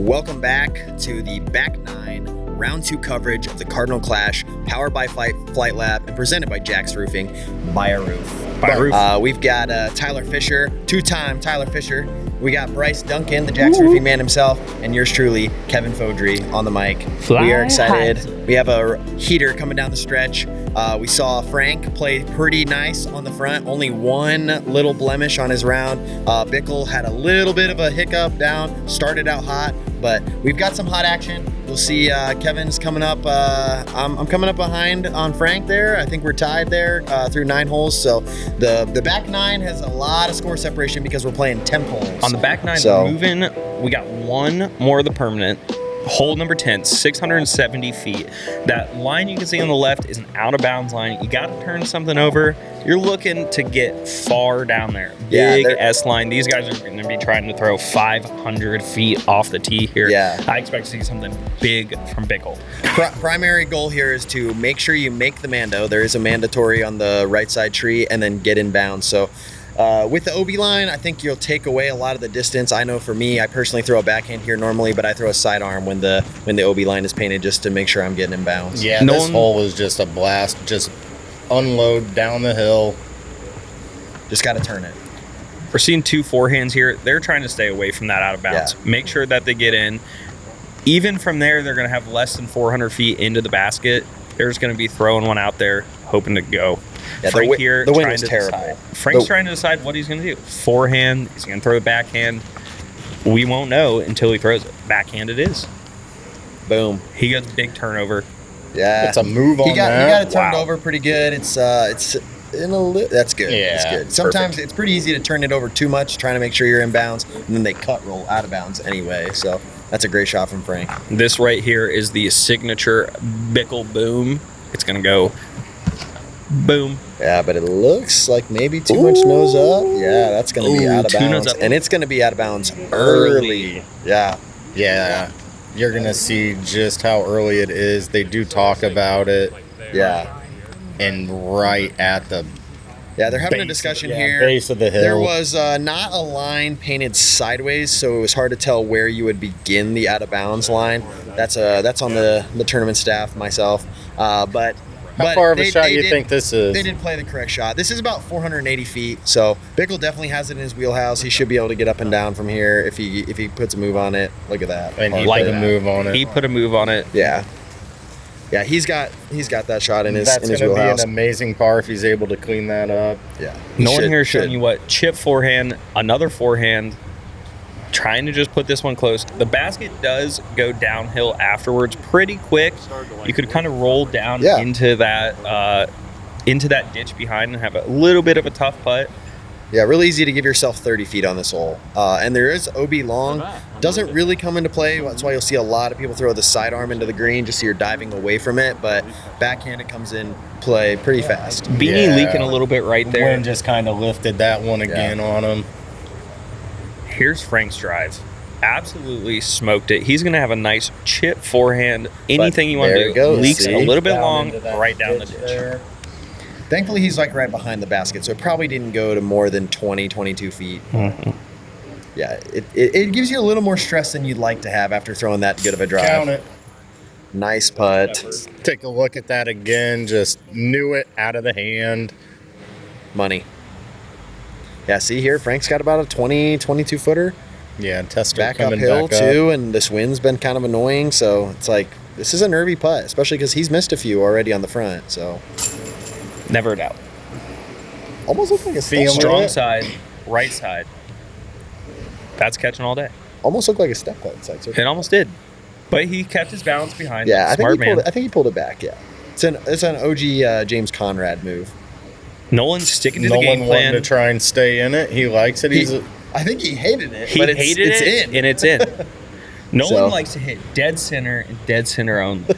Welcome back to the back nine, round 2 coverage of the Cardinal Clash, powered by Flight Lab and presented by JAX'S Roofing. By a roof. We've got Tyler Fischer, two-time Tyler Fischer. We got Bryce Duncan, the JAX'S Roofing man himself, and yours truly, Kevin Fodrey, on the mic. We are excited. High. We have a heater coming down the stretch. We saw Frank play pretty nice on the front, only one little blemish on his round. Bickel had a little bit of a hiccup down, started out hot, but we've got some hot action. We'll see Kevin's coming up. I'm coming up behind on Frank there. I think we're tied there through 9 holes. So the back 9 has a lot of score separation because we're playing 10 holes. On the back 9, we're moving. We got one more of the permanent. Hole number 10, 670 feet. That line you can see on the left is an out of bounds line. You got to turn something over. You're looking to get far down there. Big S line. These guys are going to be trying to throw 500 feet off the tee here. Yeah. I expect to see something big from Bickel. Primary goal here is to make sure you make the mando. There is a mandatory on the right side tree, and then get in bounds. So with the OB line, I think you'll take away a lot of the distance. I know for me, I personally throw a backhand here normally, but I throw a sidearm when the OB line is painted just to make sure I'm getting in bounds. Yeah, this hole was just a blast. Just unload down the hill. Just got to turn it. We're seeing 2 forehands here. They're trying to stay away from that out of bounds. Yeah. Make sure that they get in. Even from there, they're going to have less than 400 feet into the basket. They're just going to be throwing one out there, hoping to go. Yeah, Frank here the wind was terrible. Frank's trying to decide what he's going to do. Forehand, he's going to throw the backhand. We won't know until he throws it. Backhand it is. Boom. He gets a big turnover. Yeah. It's a move on He got it turned over pretty good. It's in a that's good. Yeah, it's good. Sometimes it's pretty easy to turn it over too much, trying to make sure you're in bounds, and then they cut roll out of bounds anyway. So that's a great shot from Frank. This right here is the signature Bickel boom. It's going to go boom. Yeah, but it looks like maybe too much nose up. Yeah, that's going to be out of bounds. And it's going to be out of bounds early. Yeah. Yeah. You're going to see just how early it is. They do talk about it. Yeah. And right at the they're having a discussion here. Base of the hill. There was not a line painted sideways, so it was hard to tell where you would begin the out of bounds line. That's on the tournament staff, myself. But how far of a shot do you think this is? They did play the correct shot. This is about 480 feet, so Bickel definitely has it in his wheelhouse. He should be able to get up and down from here if he puts a move on it. Look at that. And he put a move on it. He put a move on it. Yeah. Yeah, he's got that shot in his wheelhouse. That's going to be an amazing par if he's able to clean that up. Yeah. Nolan here showing you what, chip forehand, another forehand, trying to just put this one close. The basket does go downhill afterwards pretty quick. You could kind of roll down into that ditch behind and have a little bit of a tough putt. Yeah, really easy to give yourself 30 feet on this hole. And there is OB long. Doesn't really come into play. That's why you'll see a lot of people throw the sidearm into the green just so you're diving away from it. But backhand, it comes in play pretty fast. Beeney leaking a little bit right there. Wind just kind of lifted that one again on him. Here's Frank's drive. Absolutely smoked it. He's going to have a nice chip forehand. Anything you want to do. Leaks a little bit long, right down the ditch. There. Thankfully, he's like right behind the basket, so it probably didn't go to more than 20, 22 feet. Mm-hmm. Yeah, it gives you a little more stress than you'd like to have after throwing that good of a drive. Count it. Nice putt. Take a look at that again. Just knew it out of the hand. Money. Yeah, see here, Frank's got about a 20, 22 footer. Yeah, Tester back uphill too, and this wind's been kind of annoying, so it's like this is a nervy putt, especially because he's missed a few already on the front. So never a doubt. Almost looked like a step strong side, right side. That's catching all day. Almost looked like a step putt inside. It almost did, but he kept his balance behind. Yeah, I think he pulled it back. Yeah, it's an OG James Conrad move. Nolan's sticking to the game plan. Wanting to try and stay in it. He likes it. I think he hated it. He hated it, and it's in. Nolan likes to hit dead center and dead center only.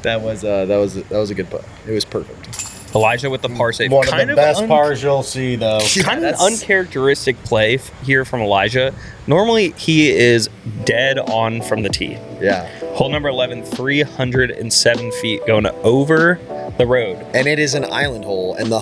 That was a good putt. It was perfect. Elijah with the par save. One of the best pars you'll see, though. Kind of an uncharacteristic play here from Elijah. Normally, he is dead on from the tee. Yeah. Hole number 11, 307 feet, going over the road. And it is an island hole, and the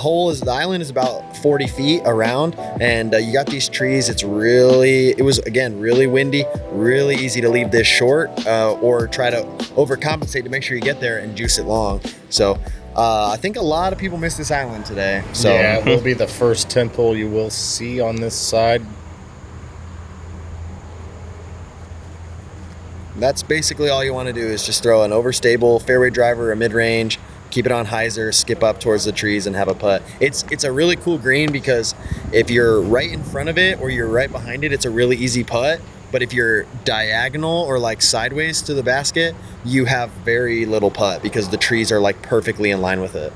island is about 40 feet around, and you got these trees. It was again really windy, really easy to leave this short or try to overcompensate to make sure you get there and juice it long. So I think a lot of people miss this island today. So yeah, it will be the first temple you will see on this side. That's basically all you want to do is just throw an overstable fairway driver or mid-range, keep it on hyzer, skip up towards the trees, and have a putt. It's a really cool green because if you're right in front of it or you're right behind it, it's a really easy putt. But if you're diagonal or like sideways to the basket, you have very little putt because the trees are like perfectly in line with it.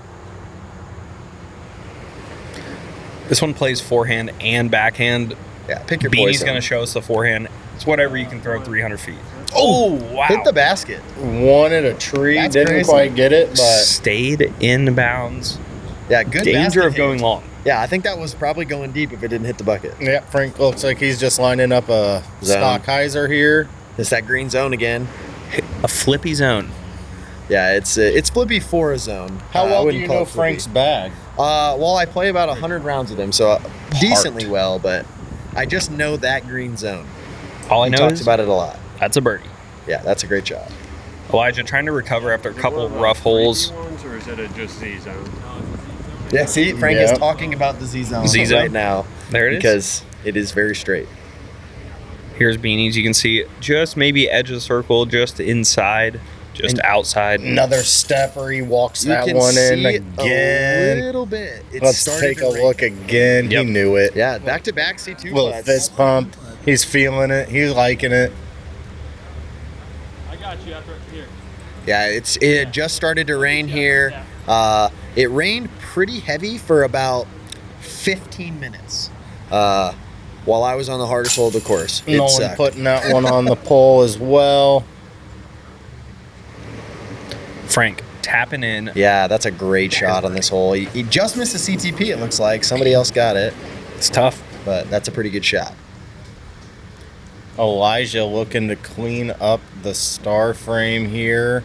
This one plays forehand and backhand. Yeah, pick your Beanie's poison. going to show us the forehand. It's whatever you can throw 300 feet. Oh, wow. Hit the basket. Wanted a tree, That's didn't crazy. quite get it, but Stayed in bounds. Yeah, good Danger basket of going hit. long. Yeah, I think that was probably going deep if it didn't hit the bucket. yeah, Frank looks like he's just lining up a Zone. stock hyzer here. It's that green zone again. A flippy zone. Yeah, it's flippy for a zone. How I well do wouldn't you call know it flippy. Frank's bag? Well, I play about 100 rounds with him, so decently well, but I just know that green zone. All I He know talks is about it a lot. that's a birdie. Yeah, that's a great shot. Elijah trying to recover after a couple of rough holes. Or is it just Z zone? Yeah, see, Frank Yeah. is talking about the Z zone Z-zone? right now. There it is. Because it is very straight. Here's Beanies. You can see just maybe edge of the circle, just inside, just outside. Another stepper. He walks You that can one in see it again. a little bit. It's Let's starting take to a rain. look again. Yep. He knew it. Yeah, back-to-back C2 Little putts. fist pump. He's feeling it. He's liking it. I got you after here. Yeah, it had just started to rain here. It rained pretty heavy for about 15 minutes while I was on the hardest hole of the course. It Nolan sucked. putting that one on the pole as well. Frank tapping in. Yeah, that's a great shot on this hole. He just missed a CTP, it looks like. Somebody else got it, It's tough. but that's a pretty good shot. Elijah looking to clean up the star frame here.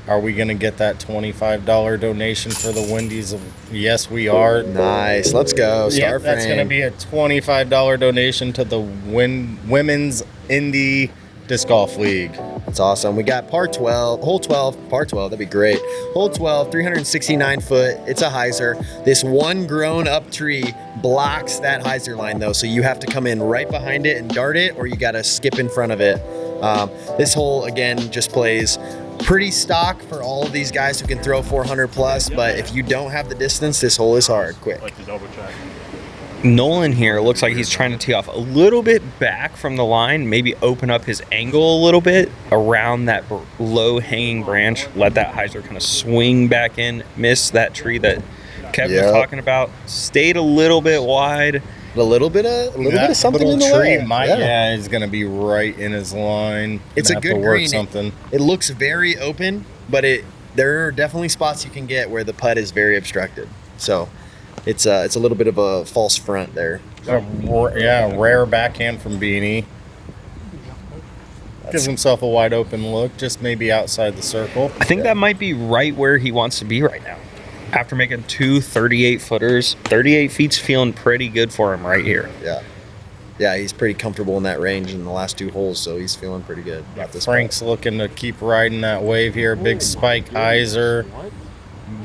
Are we going to get that $25 donation for the Wendy's? Yes, we are. Nice. Let's go. Star Yeah, that's going to frame. be a $25 donation to the Women's Indy Disc Golf League. That's awesome. We got hole 12, par 12. That'd be great. Hole 12, 369 foot. It's a hyzer. This one grown up tree blocks that hyzer line though, so you have to come in right behind it and dart it, or you got to skip in front of it. This hole again just plays pretty stock for all of these guys who can throw 400 plus, but if you don't have the distance, this hole is hard, quick. Like to double check. Nolan here looks like he's trying to tee off a little bit back from the line, maybe open up his angle a little bit around that low hanging branch, let that hyzer kind of swing back in, miss that tree that Kevin was Yep. talking about, stayed a little bit wide. A little bit of something little in the tree way. yeah, is going to be right in his line. It's a Gonna have good to work green. something. It looks very open, but there are definitely spots you can get where the putt is very obstructed. So it's a little bit of a false front there. Rare backhand from Beeney. Gives himself a wide open look, just maybe outside the circle. I think that might be right where he wants to be right now. After making two 38 footers, 38 feet's feeling pretty good for him right here. Yeah, he's pretty comfortable in that range in the last two holes, so he's feeling pretty good about this. Frank's looking to keep riding that wave here. Big spike hyzer.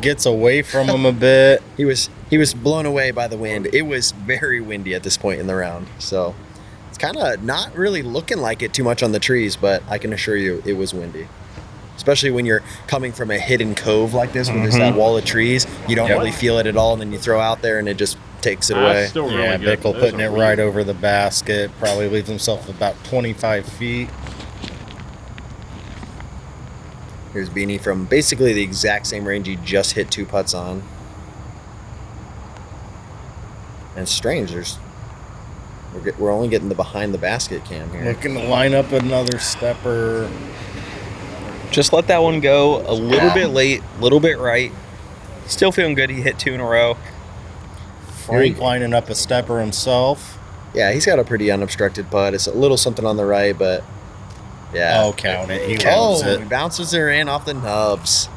Gets away from him a bit. He was blown away by the wind. It was very windy at this point in the round, so it's kind of not really looking like it too much on the trees, but I can assure you it was windy. Especially when you're coming from a hidden cove like this, where there's that wall of trees, you don't really feel it at all, and then you throw out there and it just takes it away. Still really Yeah, good. Bickel Those putting are it really right good. over the basket. Probably leaves himself about 25 feet. Here's Beeney from basically the exact same range he just hit two putts on. And it's strange, we're only getting the behind the basket cam here. Looking to line up another stepper. Just let that one go a little bit late, a little bit right. Still feeling good. He hit two in a row. Frank lining up a stepper himself. Yeah, he's got a pretty unobstructed putt. It's a little something on the right, but yeah. Oh, count it. He loves Oh, it. bounces her in off the nubs.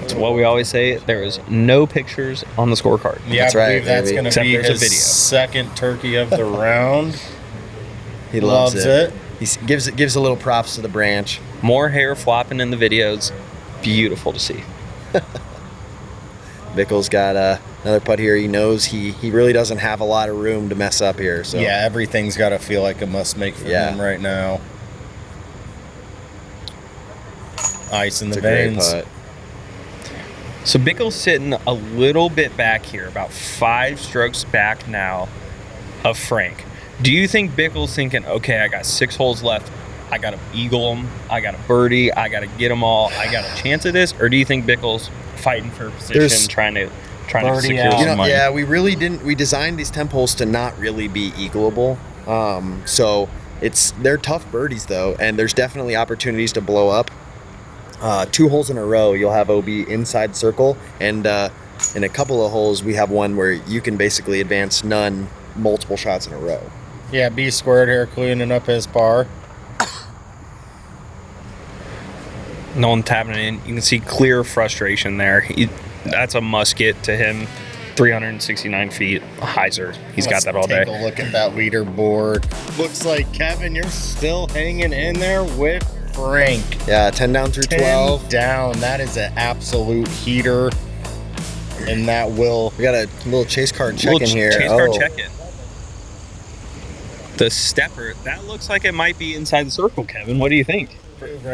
It's what we always say. There is no pictures on the scorecard. Yeah, That's I right, believe that's baby. going to Except be there's a his video. second turkey of the round. He loves Loves it. it. He gives a little props to the branch. More hair flopping in the videos. Beautiful to see. Bickel's got another putt here. He knows he really doesn't have a lot of room to mess up here. So Yeah, everything's got to feel like a must make for Yeah. him right now. Ice in it's the a great veins. putt. So Bickel's sitting a little bit back here, about 5 strokes back now of Frank. Do you think Bickel's thinking, okay, I got 6 holes left. I got to eagle them. I got to birdie. I got to get them all. I got a chance at this? Or do you think Bickel's fighting for position, There's trying to birdie secure out. some money? Yeah, we really didn't. We designed these temp holes to not really be equalable. So they're tough birdies though, and there's definitely opportunities to blow up. 2 holes in a row, you'll have OB inside circle, and in a couple of holes, we have one where you can basically advance none multiple shots in a row. Yeah, B squared here cleaning up his par. Nolan tapping it in. You can see clear frustration there. That's a musket to him. 369 feet. Heiser. He's got that all day. Take a look at that leaderboard. Looks like, Kevin, you're still hanging in there with Frank. Yeah, 10 down through 10 12. down. That is an absolute heater. And that will... We got a little chase card check in Little here. chase card check in. The stepper, that looks like it might be inside the circle, Kevin. What do you think?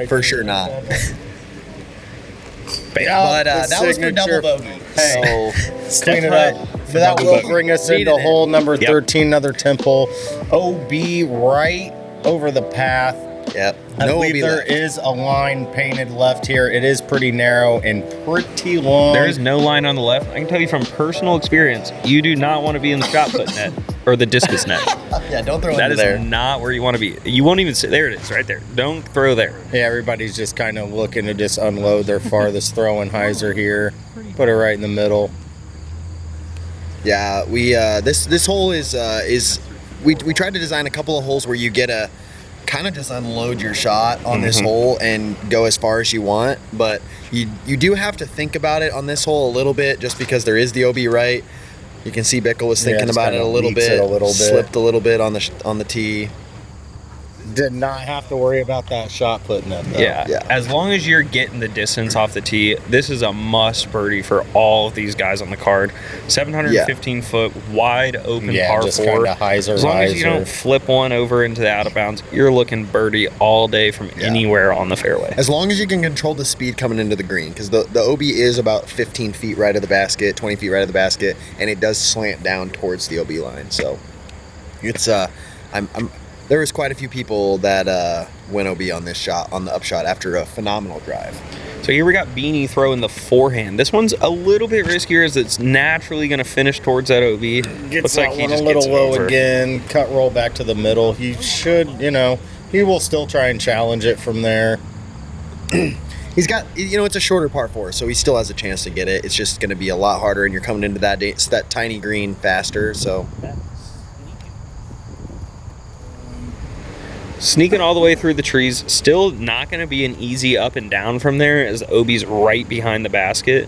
For sure not. Yeah, But that was for double bogey. Hey. So Let's clean it up. That will bring us into Needed it. hole number Yep. 13, another temple. OB right over the path. yep. I No believe OB there left. is a line painted left here. It is pretty narrow and pretty long. There is no line on the left. I can tell you from personal experience, you do not want to be in the shot put net or the discus net. Yeah, don't throw That it is there. not where you want to be. You won't even sit. There it is, right there. Don't throw there. Yeah, everybody's just kind of looking to just unload their farthest throwing hyzer here. Put it right in the middle. Yeah, we this hole is we tried to design a couple of holes where you get a kind of just unload your shot on this hole and go as far as you want, but you do have to think about it on this hole a little bit just because there is the OB right. You can see Bickel was thinking just about it kinda a little leaks bit, it a little bit. slipped a little bit on the tee. Did not have to worry about that shot putting it though. Yeah. Yeah. As long as you're getting the distance off the tee, this is a must birdie for all of these guys on the card. 715 foot wide open Yeah, par just 4. kinda hyzer, As long as you hyzer. don't flip one over into the out of bounds, you're looking birdie all day from anywhere on the fairway. As long as you can control the speed coming into the green, because the OB is about 15 feet right of the basket, 20 feet right of the basket, and it does slant down towards the OB line. So it's there was quite a few people that went OB on this shot, on the upshot after a phenomenal drive. So here we got Beeney throwing the forehand. This one's a little bit riskier as it's naturally going to finish towards that OB. Gets Looks that like he one just a little gets it low over. again. Cut roll back to the middle. He should, he will still try and challenge it from there. He's got, it's a shorter par 4, so he still has a chance to get it. It's just going to be a lot harder, and you're coming into that tiny green faster. So Sneaking all the way through the trees. Still not going to be an easy up and down from there as the OB's right behind the basket.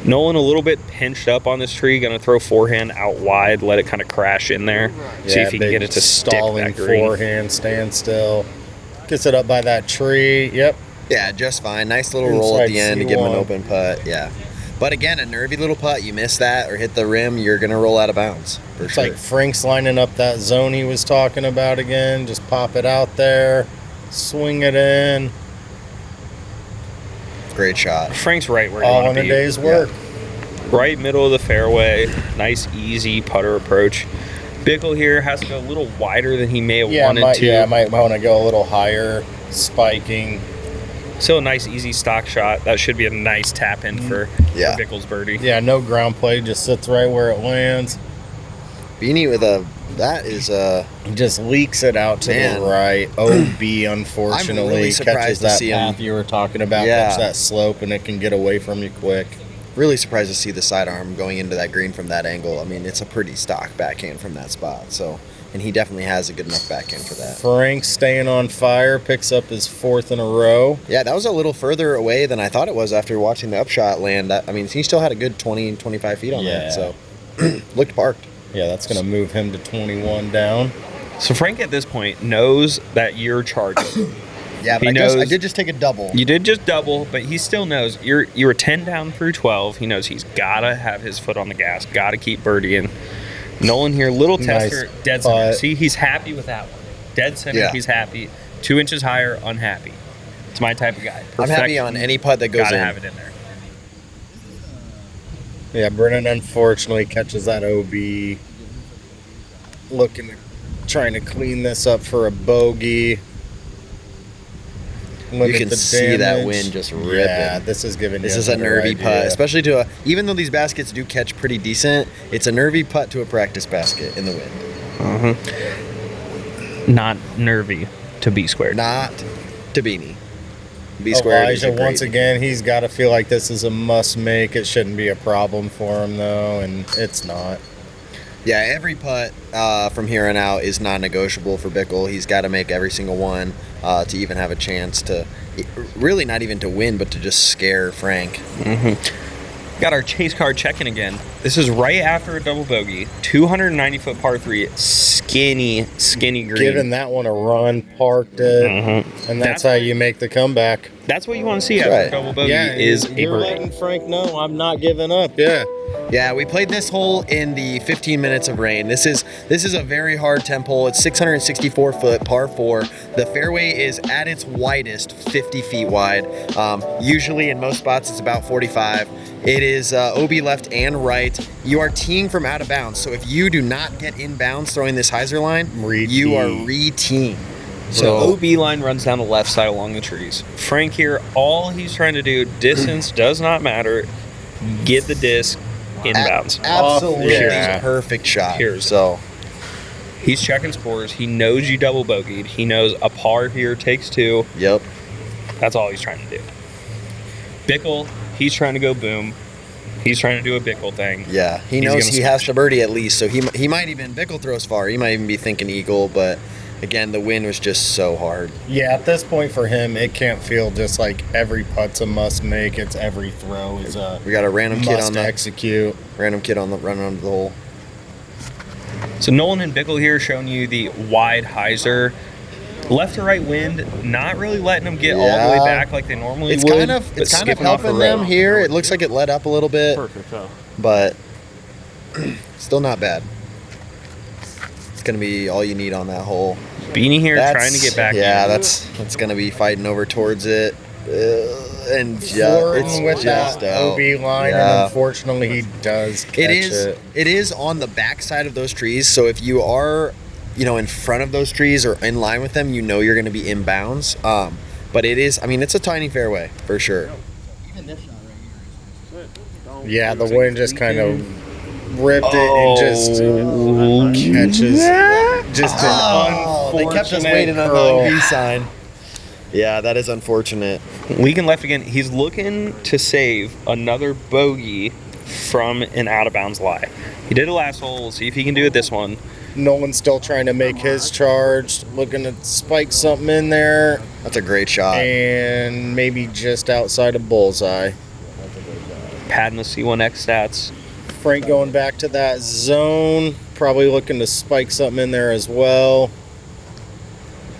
Nolan a little bit pinched up on this tree. Going to throw forehand out wide. Let it kind of crash in there. See if he can big get it to stick stalling that green. forehand, stand still. Gets it up by that tree. Yep. yeah, just fine. Nice little roll at the Inside end to give him an C1. open putt. Yeah. But again, a nervy little putt. You miss that or hit the rim, you're going to roll out of bounds. For It's sure. like Frank's lining up that zone he was talking about again. Just pop it out there, swing it in. Great shot. Frank's right where you All want in to a be. day's work. Right middle of the fairway. Nice, easy putter approach. Bickel here has to go a little wider than he may have wanted to. Might want to go a little higher, spiking. Still a nice, easy stock shot. That should be a nice tap in for Yeah. Bickel's birdie. Yeah, no ground play, just sits right where it lands. Beanie with that is He just leaks it out to Man. the right. OB, unfortunately, I'm really catches surprised to that see him. path you were talking about, Yeah. catch that slope, and it can get away from you quick. really surprised to see the sidearm going into that green from that angle. I mean, it's a pretty stock backhand from that spot. So and he definitely has a good enough backhand for that. Frank staying on fire, picks up his 4th in a row. Yeah, that was a little further away than I thought it was after watching the upshot land. I mean, he still had a good 20 and 25 feet on that, so looked parked. Yeah, that's going to move him to 21 down. So Frank at this point knows that you're charging. Yeah, but I did just take a double. You did just double, but he still knows you were 10 down through 12. He knows he's got to have his foot on the gas, got to keep birdieing. Nolan here, little tester, Nice dead center. putt. See, he's happy with that one. Dead center, Yeah. he's happy. 2 inches higher, unhappy. It's my type of guy. I'm happy on any putt that goes Gotta in. have it in there. Yeah, Brennan unfortunately catches that OB. Trying to clean this up for a bogey. You can see that wind just ripping. Yeah, this is giving This you is a better nervy idea. putt, especially to even though these baskets do catch pretty decent, it's a nervy putt to a practice basket in the wind. Not nervy to B squared. Not to Beeney. B squared is a Elijah, great. once again, he's got to feel like this is a must make. It shouldn't be a problem for him, though, and it's not. Yeah, every putt from here on out is non-negotiable for Bickel. He's got to make every single one to even have a chance to, really not even to win, but to just scare Frank. Got our chase card checking again. This is right after a double bogey. 290-foot par 3. Skinny green. Giving that one a run, parked it, and that's how you make the comeback. That's what you want to see That's after right. a double bogey Yeah, is a you're birdie. letting Frank know I'm not giving up. Yeah. Yeah, we played this hole in the 15 minutes of rain. This is a very hard temp hole. It's 664 foot, par 4. The fairway is at its widest, 50 feet wide. Usually in most spots it's about 45. It is OB left and right. You are teeing from out of bounds. So if you do not get in bounds throwing this hyzer line, you are re-teeing. So OB line runs down the left side along the trees. Frank here, all he's trying to do, distance does not matter. Get the disc inbounds. Absolutely Yeah. perfect shot. Here's- So He's checking scores. He knows you double bogeyed. He knows a par here takes 2. yep. That's all he's trying to do. Bickel, he's trying to go boom. He's trying to do a Bickel thing. Yeah, he He's knows gonna he has smash. to birdie at least, so he might even Bickel throws far. He might even be thinking eagle, but again, the wind was just so hard. Yeah, at this point for him, it can't feel just like every putt's a must make. It's every throw is a We got a random kid must on the execute. running onto the hole. So Nolan and Bickel here showing you the wide hyzer. Left to right wind, not really letting them get all the way Yeah. back like they normally It's would. kind of but skipping off the helping road. them here. It looks like it let up a little bit, Perfect, huh? but still not bad. It's gonna be all you need on that hole. Beanie here trying to get back Yeah, in. that's gonna be fighting over towards it, and Flirting it's with just that out. OB line, Yeah. and unfortunately he does catch it. It is on the back side of those trees, so if you are, in front of those trees or in line with them, you're going to be inbounds. But it is, it's a tiny fairway for sure. Yeah, the wind just kind of ripped it and just catches just an unfortunate They kept us waiting on the curl. OB sign. Yeah, that is unfortunate. Leaking left again. He's looking to save another bogey from an out of bounds lie. He did it last hole. We'll see if he can do it this one. Nolan's still trying to make his charge, looking to spike something in there, That's a great shot. and maybe just outside of bullseye. Padding the C1X stats. Frank going back to that zone, probably looking to spike something in there as well.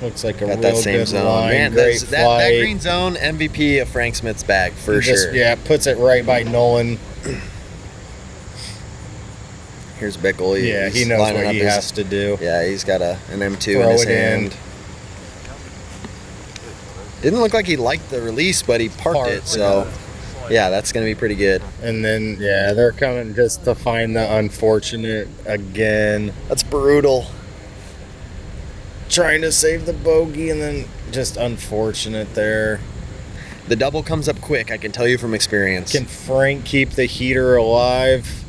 Looks like a Got real that same good zone. line, Man, great that flight. green zone MVP of Frank Smith's bag for Just, sure. Yeah, puts it right by Nolan. Here's Bickel. Yeah, he knows lining what up he his- has to do. Yeah, he's got an M2 Throw in his it in. hand. Didn't look like he liked the release, but he parked it. So, yeah, that's going to be pretty good. And then, yeah, they're coming just to find the unfortunate again. That's brutal. Trying to save the bogey and then just unfortunate there. The double comes up quick, I can tell you from experience. Can Frank keep the heater alive?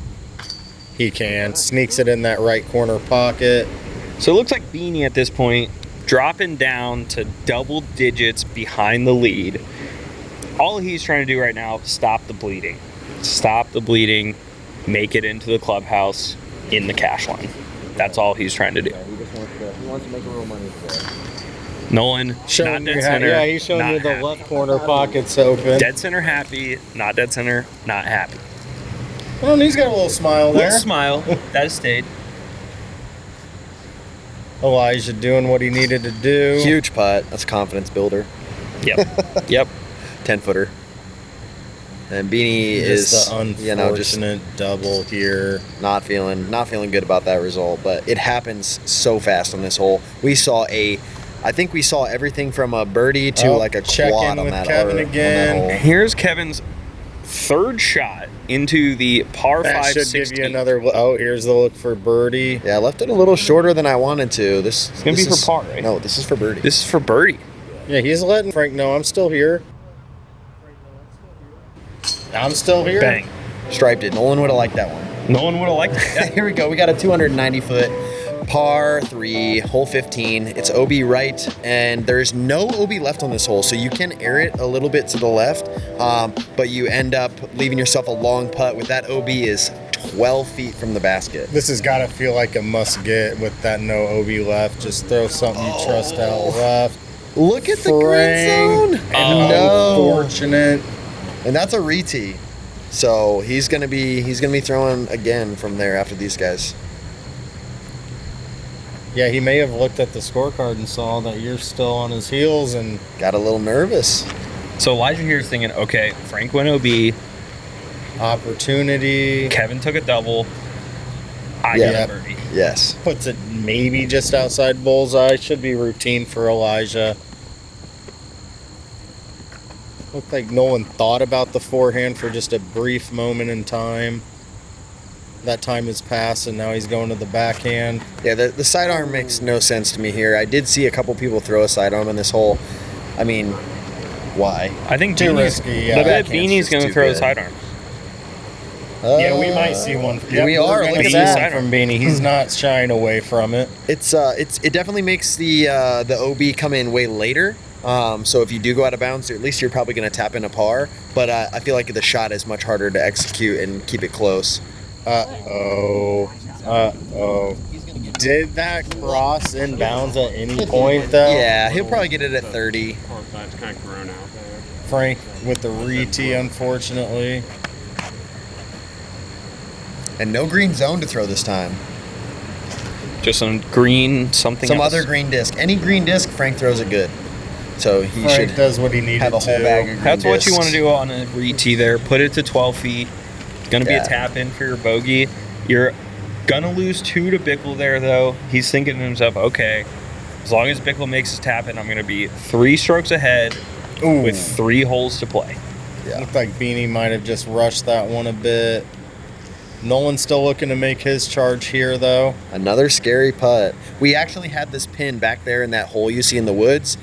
He can. Sneaks it in that right corner pocket. So it looks like Beanie at this point dropping down to double digits behind the lead. All he's trying to do right now, stop the bleeding. Stop the bleeding, make it into the clubhouse in the cash line. That's all he's trying to do. but he wants to make a little money today. Nolan, not Showing dead you how, center. yeah, he's showing not you the happy. left corner pockets open. Dead center happy, not dead center, not happy. Well, he's got a little smile there. Little smile. That has stayed. Elijah doing what he needed to do. Huge putt. That's a confidence builder. Yep. Yep. 10-footer. And Beeney Just is, the unfortunate double here. not feeling good about that result. But it happens so fast on this hole. I think we saw everything from a birdie to like a check quad in on with that. Kevin on that again. hole. Here's Kevin's third shot into the par That 5 should 16. give you another. Oh, here's the look for birdie. Yeah, I left it a little shorter than I wanted to. This gonna be is for par, right? No, this is for birdie. This is for birdie. Yeah, he's letting Frank know I'm still here. I'm still here. Bang. Striped it. Nolan would have liked that one. No one would have liked it. Here we go. We got a 290-foot par 3, hole 15. It's OB right, and there's no OB left on this hole, so you can air it a little bit to the left, but you end up leaving yourself a long putt with that OB is 12 feet from the basket. This has got to feel like a must get with that no OB left. Just throw something you trust out left. Look at the green zone. Unfortunate. And that's a re-tee. So he's gonna be throwing again from there after these guys. Yeah, he may have looked at the scorecard and saw that you're still on his heels and Got a little nervous. So Elijah here is thinking, okay, Frank went OB, opportunity. Kevin took a double, I Yeah. got a birdie. Yes. Puts it maybe just outside bullseye. Should be routine for Elijah. Looked like Nolan thought about the forehand for just a brief moment in time. That time has passed, and now he's going to the backhand. Yeah, the sidearm makes no sense to me here. I did see a couple people throw a sidearm in this hole. I mean, why? I think Too Beanie's, risky, yeah. I bet Backhand's Beanie's just going to too throw a good. sidearm. Yeah, we might see one. Yep, we we're are. gonna Look at see that. one from Beeney. He's not shying away from it. It definitely makes the OB come in way later. So if you do go out of bounds, at least you're probably going to tap in a par. But I feel like the shot is much harder to execute and keep it close. Uh-oh. Did that cross in bounds at any point, though? Yeah, he'll probably get it at 30. Par 5's kind of grown out there. Frank with the re-tee, unfortunately. And no green zone to throw this time. Just some green, something Some else. other green disc. Any green disc, Frank throws it good. So he Frank should does what he needed have a whole to. bag of green That's what you discs. want to do on a re-tee there. Put it to 12 feet. It's going to be Yeah. a tap in for your bogey. You're going to lose 2 to Bickel there, though. He's thinking to himself, okay, as long as Bickel makes his tap in, I'm going to be 3 strokes ahead Ooh. with 3 holes to play. Yeah. Looked like Beeney might have just rushed that one a bit. Nolan's still looking to make his charge here, though. Another scary putt. We actually had this pin back there in that hole you see in the woods.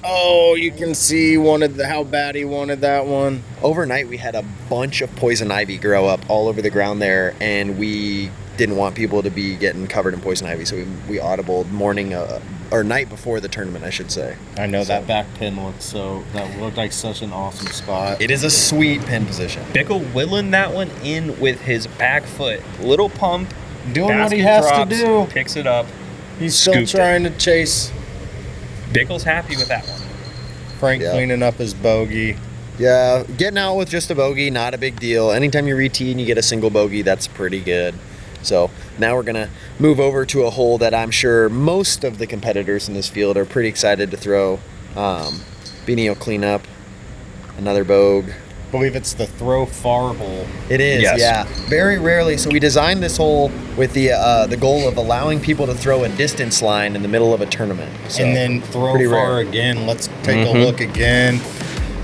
You can see how bad he wanted that one. Overnight, we had a bunch of poison ivy grow up all over the ground there, and we didn't want people to be getting covered in poison ivy, so we audibled night before the tournament, I should say. I know that back pin looked like such an awesome spot. It is a sweet pin position. Bickel willing that one in with his back foot. Little pump. Doing what he basket has to drops, do. Picks it up. He's still Scooped it. trying to chase. Bickel's happy with that one. Frank Yeah. cleaning up his bogey. Yeah, getting out with just a bogey, not a big deal. Anytime you re-tee and you get a single bogey, that's pretty good. So now we're going to move over to a hole that I'm sure most of the competitors in this field are pretty excited to throw. Beeney will clean up. Another bogue. I believe it's the throw far hole. It is, Yes. yeah. Very rarely. So we designed this hole with the goal of allowing people to throw a distance line in the middle of a tournament. So, And then throw pretty far rare. again. Let's take a look again.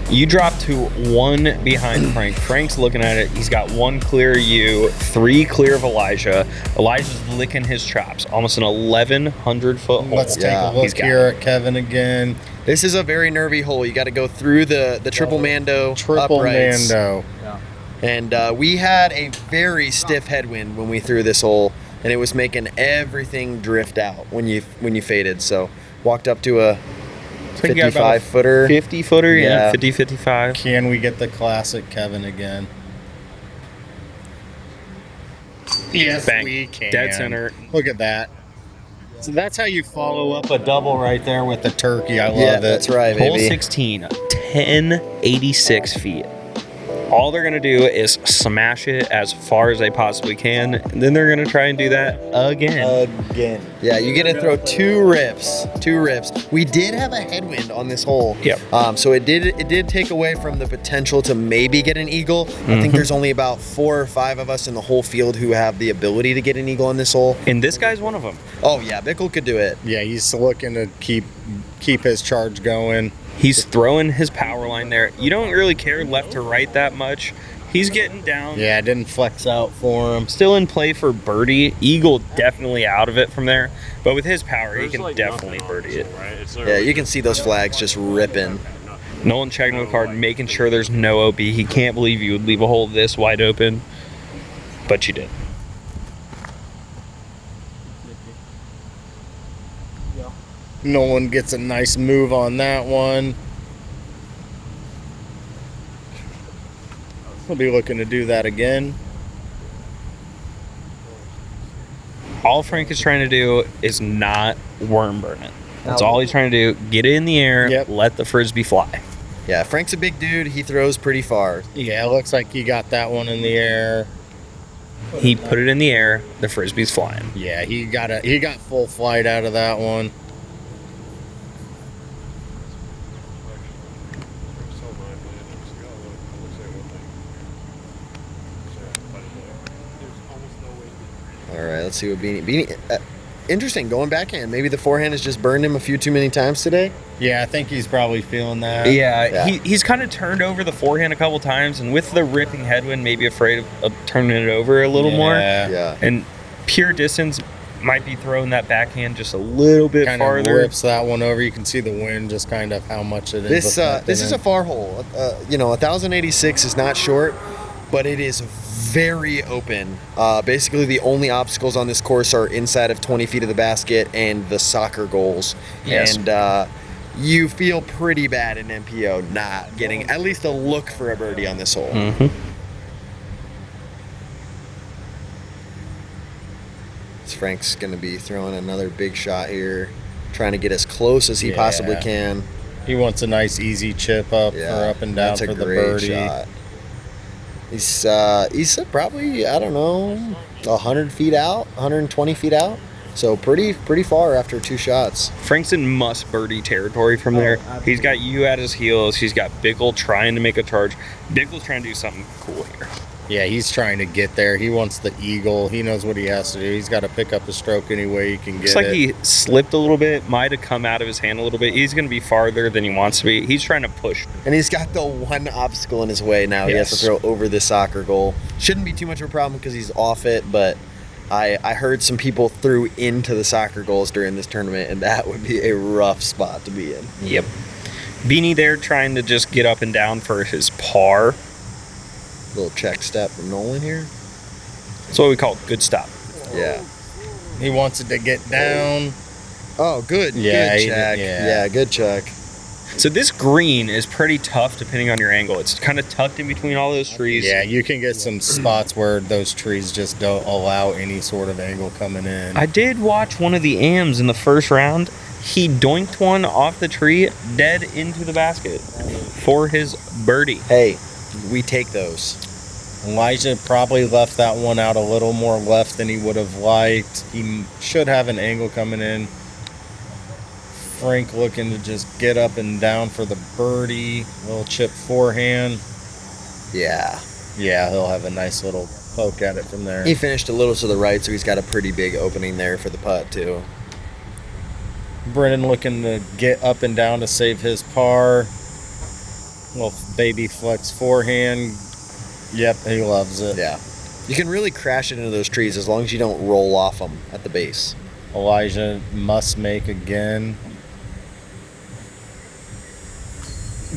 You drop to 1 behind Frank. Frank's looking at it. He's got 1 clear of you, 3 clear of Elijah. Elijah's licking his chops. Almost an 1,100-foot hole. Let's take Yeah, a look he's got here it. at Kevin again. This is a very nervy hole. You got to go through the triple mando Triple uprights. Mando. And we had a very stiff headwind when we threw this hole, and it was making everything drift out when you faded. So walked up to a I think you got about a 55-footer. 50-footer, yeah. Yeah. 50, 55. Can we get the classic Kevin again? Yes, Bang. we can. Dead center. Look at that. So that's how you follow up a double right there with the turkey. I love it. That's right, Hole baby. 16, 1086 feet. All they're going to do is smash it as far as they possibly can. And then they're going to try and do that again. Yeah, you get to throw two rips. We did have a headwind on this hole. Yep. So it did take away from the potential to maybe get an eagle. I think there's only about 4 or 5 of us in the whole field who have the ability to get an eagle on this hole. And this guy's one of them. Oh yeah, Bickel could do it. Yeah, he's looking to keep his charge going. He's throwing his power line there. You don't really care left to right that much. He's getting down. Yeah, it didn't flex out for him. Still in play for birdie. Eagle definitely out of it from there. But with his power, he can definitely birdie it. Yeah, you can see those flags just ripping. Nolan checking the card, making sure there's no OB. He can't believe you would leave a hole this wide open. But you did. Nolan gets a nice move on that one. He'll be looking to do that again. All Frank is trying to do is not worm burn it. That's all he's trying to do. Get it in the air, let the frisbee fly. Yeah, Frank's a big dude. He throws pretty far. Yeah, it looks like he got that one in the air. He put it in the air. The frisbee's flying. Yeah, he got full flight out of that one. All right, let's see what Beeney. Interesting, going backhand. Maybe the forehand has just burned him a few too many times today. Yeah, I think he's probably feeling that. Yeah. He's kind of turned over the forehand a couple times, and with the ripping headwind, maybe afraid of turning it over a little more. Yeah. And pure distance might be throwing that backhand just a little bit kind farther. Of rips that one over. You can see the wind, just kind of how much it is. This is a far hole. 1,086 is not short, but it is very open. Basically, the only obstacles on this course are inside of 20 feet of the basket and the soccer goals. Yes. And you feel pretty bad in MPO not getting at least a look for a birdie on this hole. Mm-hmm. Frank's going to be throwing another big shot here, trying to get as close as he possibly can. He wants a nice easy chip up for up and down that's for a the great birdie. shot. He's probably, I don't know, 100 feet out, 120 feet out. So pretty far after 2 shots. Frank's in must birdie territory from there. He's got you at his heels. He's got Bickel trying to make a charge. Bickel's trying to do something cool here. Yeah, he's trying to get there. He wants the eagle. He knows what he has to do. He's got to pick up the stroke any way he can get it. Looks like he slipped a little bit, might have come out of his hand a little bit. He's going to be farther than he wants to be. He's trying to push. And he's got the one obstacle in his way now. He has to throw over this soccer goal. Shouldn't be too much of a problem because he's off it, but I heard some people threw into the soccer goals during this tournament, and that would be a rough spot to be in. Yep. Beanie there trying to just get up and down for his par. Little check step from Nolan here. That's what we call good stop. Yeah. He wants it to get down. Oh, good. Yeah, good check. Yeah, good check. So this green is pretty tough depending on your angle. It's kind of tucked in between all those trees. Yeah, you can get some spots where those trees just don't allow any sort of angle coming in. I did watch one of the AMs in the first round. He doinked one off the tree dead into the basket for his birdie. Hey, we take those. Elijah probably left that one out a little more left than he would have liked. He should have an angle coming in. Frank looking to just get up and down for the birdie. Little chip forehand. Yeah. Yeah, he'll have a nice little poke at it from there. He finished a little to the right, so he's got a pretty big opening there for the putt, too. Brendan looking to get up and down to save his par. Little baby flex forehand. Yep, he loves it. Yeah. You can really crash it into those trees as long as you don't roll off them at the base. Elijah must make again.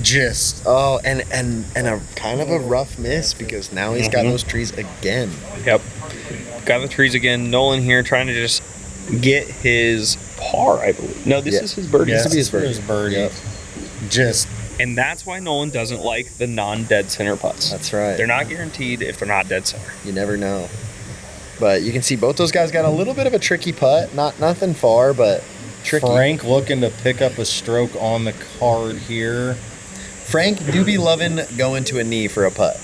Just and a kind of a rough miss because now he's got those trees again. Yep. Got the trees again. Nolan here trying to just get his par, I believe. No, this is his birdie. Yeah, This will be his birdie. Yep. Just And that's why Nolan doesn't like the non-dead center putts. That's right. They're not guaranteed if they're not dead center. You never know. But you can see both those guys got a little bit of a tricky putt. Nothing far, but tricky. Frank looking to pick up a stroke on the card here. Frank do be loving going to a knee for a putt.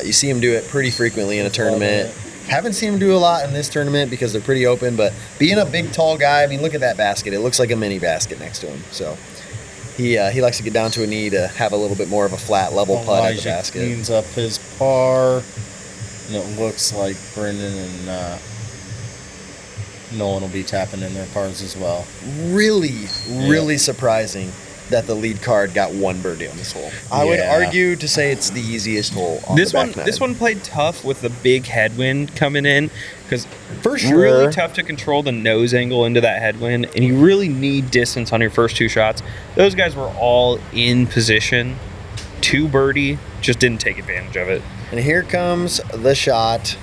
You see him do it pretty frequently in a tournament. Haven't seen him do a lot in this tournament because they're pretty open, but being a big, tall guy, I mean, look at that basket. It looks like a mini basket next to him. So he likes to get down to a knee to have a little bit more of a flat, level putt at the basket. Cleans up his par, and it looks like Brendan and Nolan will be tapping in their pars as well. Really surprising that the lead card got one birdie on this hole. I would argue to say it's the easiest hole on the back nine. This one played tough with the big headwind coming in, because for sure, really tough to control the nose angle into that headwind, and you really need distance on your first two shots. Those guys were all in position to birdie, just didn't take advantage of it. And here comes the shot.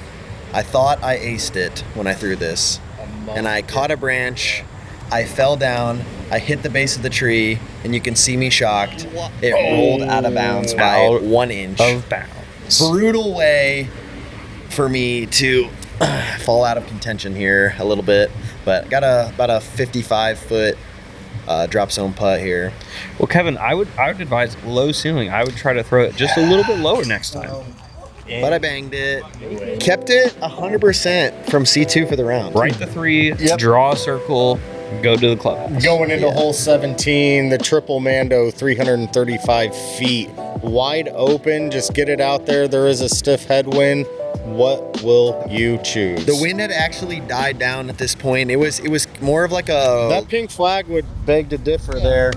I thought I aced it when I threw this, and I caught a branch. I fell down. I hit the base of the tree, and you can see me shocked. It rolled out of bounds by 1 inch. Of bounds. Brutal way for me to fall out of contention here a little bit, but got about a 55-foot drop zone putt here. Well, Kevin, I would advise low ceiling. I would try to throw it just a little bit lower next time. But I banged it. Kept it 100% from C2 for the round. Right the three, draw a circle, go to the clubhouse. Going into hole 17, the triple Mando, 335 feet. Wide open, just get it out there. There is a stiff headwind. What will you choose? The wind had actually died down at this point. It was more of like a... That pink flag would beg to differ there.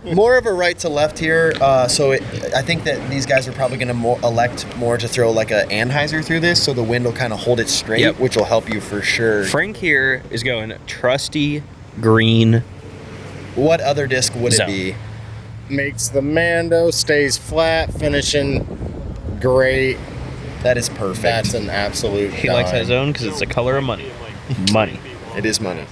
More of a right to left here. So I think that these guys are probably going to elect more to throw like a Anheuser through this, so the wind will kind of hold it straight, which will help you for sure. Frank here is going trusty green. What other disc would it be? Makes the Mando, stays flat, finishing great. That is perfect. That's an absolute He likes his own because it's the color of money. Money. It is money.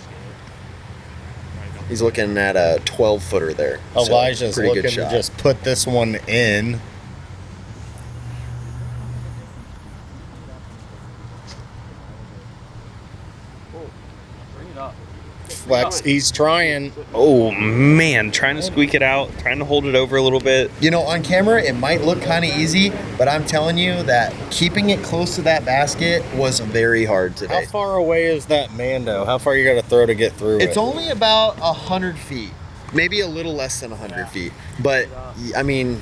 He's looking at a 12-footer there. Elijah's so looking to just put this one in. Flex, he's trying. Oh, man. Trying to squeak it out. Trying to hold it over a little bit. You know, on camera, it might look kind of easy, but I'm telling you that keeping it close to that basket was very hard today. How far away is that Mando? How far you got to throw to get through It's only about 100 feet. Maybe a little less than 100 feet. But, I mean,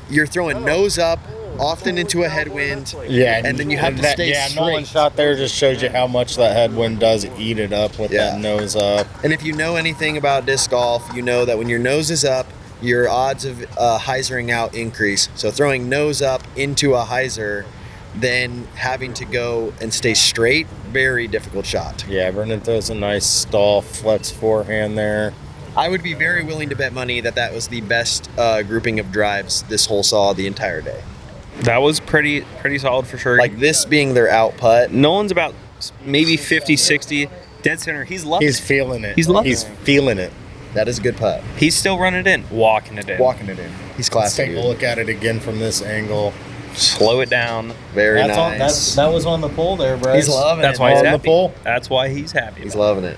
you're throwing nose up, often into a headwind. Yeah, and then you have to stay straight. Nolan's shot there just shows you how much that headwind does eat it up with that nose up. And if you know anything about disc golf, you know that when your nose is up, your odds of hyzering out increase. So throwing nose up into a hyzer, then having to go and stay straight, very difficult shot. Yeah, Brendan throws a nice stall flex forehand there. I would be very willing to bet money that that was the best grouping of drives this hole saw the entire day. That was pretty solid for sure. Like this being their out putt. Nolan's about maybe 50, 60. Dead center. He's loving it. He's feeling it. He's loving He's feeling it. That is a good putt. He's still running it in. Walking it in. Walking it in. He's classy. Let's take a look at it again from this angle. Slow it down. Very nice. That was on the pole there, Bryce. He's loving That's it. why he's on happy. the pole. That's why he's happy. He's loving it.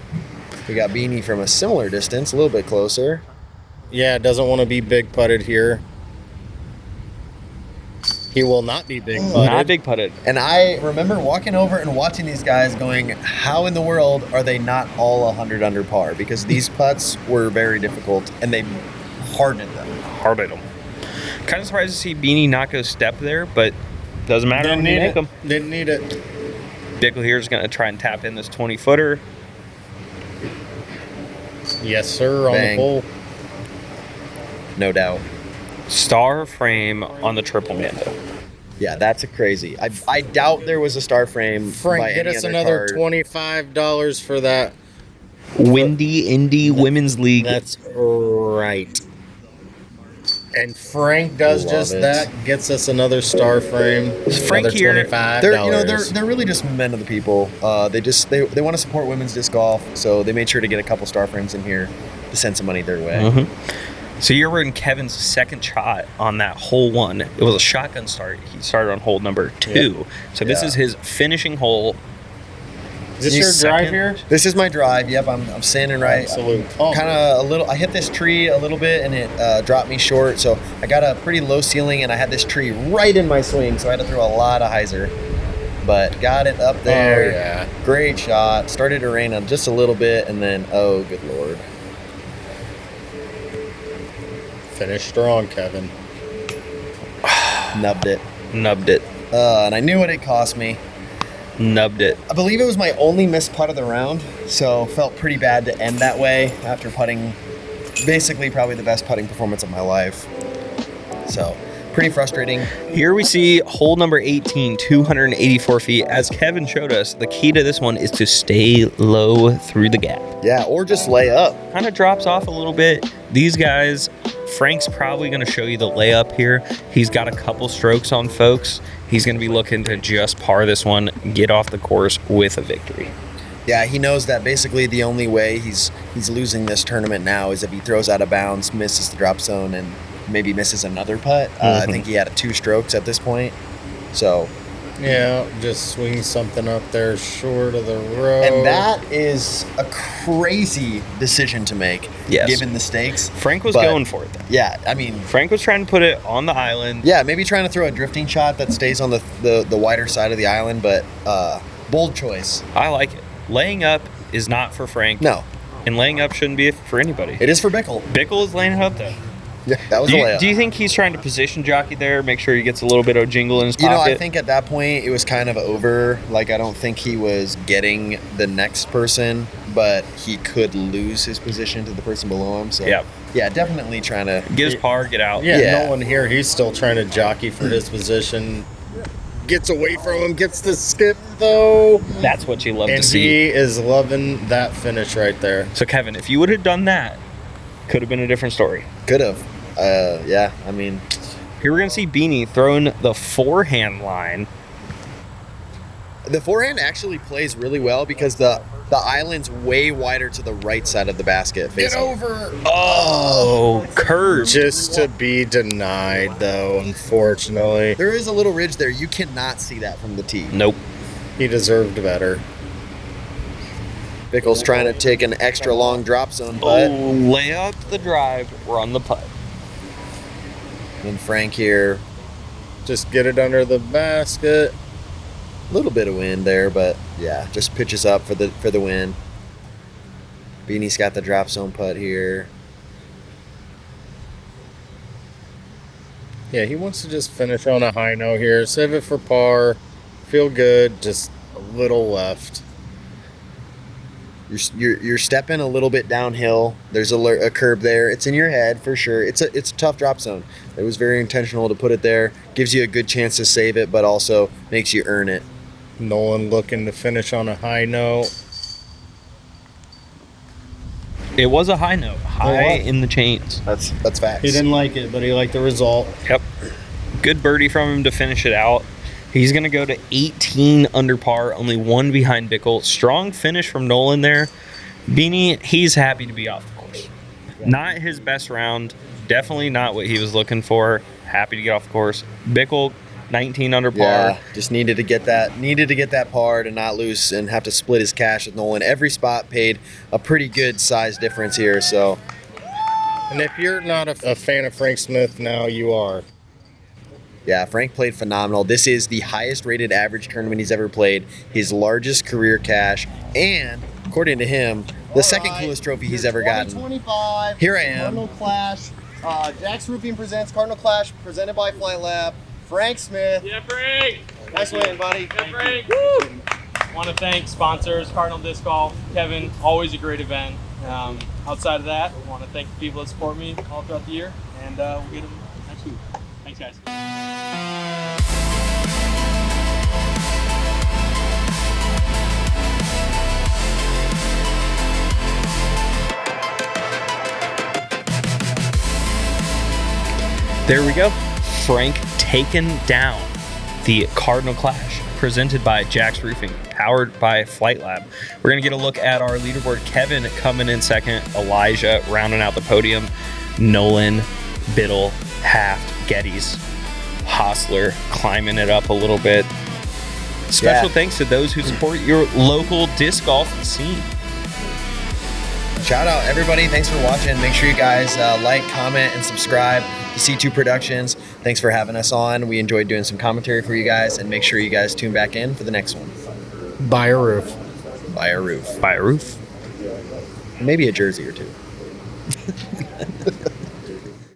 We got Beeney from a similar distance, a little bit closer. Yeah, doesn't want to be big putted here. He will not be big putted. Not big putted. And I remember walking over and watching these guys going, how in the world are they not all 100 under par? Because these putts were very difficult, and they hardened them. Hardened them. Kind of surprised to see Beeney not go step there, but doesn't matter when you make them. Didn't need it. Bickel here is going to try and tap in this 20-footer. Yes, sir, on Bang. the pole. No doubt. Star frame on the triple Mando. Yeah, that's a crazy. I doubt there was a star frame. Frank, by get any us other another card. $25 for that. Windy Indy Women's League. That's right. And Frank does Love just it. that. Gets us another star frame. Frank another here, $25. They're really just men of the people. They want to support women's disc golf, so they made sure to get a couple star frames in here to send some money their way. So you're in Kevin's second shot on that hole 1. It was a shotgun start. He started on hole number 2. Yep. So this is his finishing hole. Is this your drive here? This is my drive. Yep, I'm standing right. Absolute. Kind of a little. I hit this tree a little bit and it dropped me short. So I got a pretty low ceiling and I had this tree right in my swing. So I had to throw a lot of hyzer, but got it up there. Oh, yeah. Great shot. Started to rain on just a little bit and then oh good lord. Finish strong, Kevin. Nubbed it. Nubbed it. And I knew what it cost me. Nubbed it. I believe it was my only missed putt of the round, so felt pretty bad to end that way after putting basically probably the best putting performance of my life. So pretty frustrating. Here we see hole number 18, 284 feet. As Kevin showed us, the key to this one is to stay low through the gap. Yeah, or just lay up. Kind of drops off a little bit. These guys, Frank's probably going to show you the layup here. He's got a couple strokes on folks. He's going to be looking to just par this one, get off the course with a victory. Yeah, he knows that basically the only way he's losing this tournament now is if he throws out of bounds, misses the drop zone, and maybe misses another putt. I think he had 2 strokes at this point. So yeah, just swing something up there short of the road. And that is a crazy decision to make, given the stakes. Frank was going for it, though. Yeah, I mean... Frank was trying to put it on the island. Yeah, maybe trying to throw a drifting shot that stays on the wider side of the island, but bold choice. I like it. Laying up is not for Frank. No. And laying up shouldn't be for anybody. It is for Bickel. Bickel is laying it up, though. Yeah, that was a layup. Do you think he's trying to position Jockey there, make sure he gets a little bit of jingle in his pocket? I think at that point it was kind of over. Like, I don't think he was getting the next person, but he could lose his position to the person below him. So, yeah, definitely trying to get his par, get out. Yeah, Nolan here, he's still trying to jockey for his position. Gets away from him, gets the skip, though. That's what you love to see. And he is loving that finish right there. So, Kevin, if you would have done that, could have been a different story. Could have. Yeah, I mean... Here we're going to see Beeney throwing the forehand line. The forehand actually plays really well because the island's way wider to the right side of the basket. Get over! Oh, curve. Just to be denied, though, unfortunately. There is a little ridge there. You cannot see that from the tee. Nope. He deserved better. Bickel's trying to take an extra long drop zone putt. Oh, lay out the drive. We're on the putt. And Frank here. Just get it under the basket. A little bit of wind there, but yeah, just pitches up for the win. Beeney's got the drop zone putt here. Yeah, he wants to just finish on a high note here. Save it for par. Feel good. Just a little left. You're stepping a little bit downhill. There's a curb there. It's in your head for sure. It's a tough drop zone. It was very intentional to put it there. Gives you a good chance to save it, but also makes you earn it. Nolan looking to finish on a high note. It was a high note. High in the chains. That's facts. He didn't like it, but he liked the result. Yep. Good birdie from him to finish it out. He's going to go to 18 under par, only 1 behind Bickel. Strong finish from Nolan there. Beeney, he's happy to be off the course. Not his best round. Definitely not what he was looking for. Happy to get off the course. Bickel, 19 under par. Yeah, just needed to get that par to not lose and have to split his cash with Nolan. Every spot paid a pretty good size difference here. So, and if you're not a fan of Frank Smith now, you are. Yeah, Frank played phenomenal. This is the highest rated average tournament he's ever played, his largest career cash, and according to him, the second coolest trophy he's ever gotten. 2025. Here I am. Cardinal Clash. JAX'S Roofing presents Cardinal Clash, presented by Flight Lab. Frank Smith. Yeah, Frank! Nice win, buddy. Yeah, Frank! Woo! Want to thank sponsors, Cardinal Disc Golf, Kevin, always a great event. Outside of that, I want to thank the people that support me all throughout the year, and we'll get them next week. Thanks, guys. There we go. Frank taking down the Cardinal Clash, presented by JAX'S Roofing, powered by Flight Lab. We're going to get a look at our leaderboard. Kevin coming in second, Elijah rounding out the podium. Nolan, Bickel, Haft, Geddes, Hostler climbing it up a little bit. Special thanks to those who support your local disc golf scene. Shout out everybody. Thanks for watching. Make sure you guys like, comment, and subscribe to C2 Productions. Thanks for having us on. We enjoyed doing some commentary for you guys, and make sure you guys tune back in for the next one. Buy a roof. Buy a roof. Buy a roof. Maybe a jersey or two.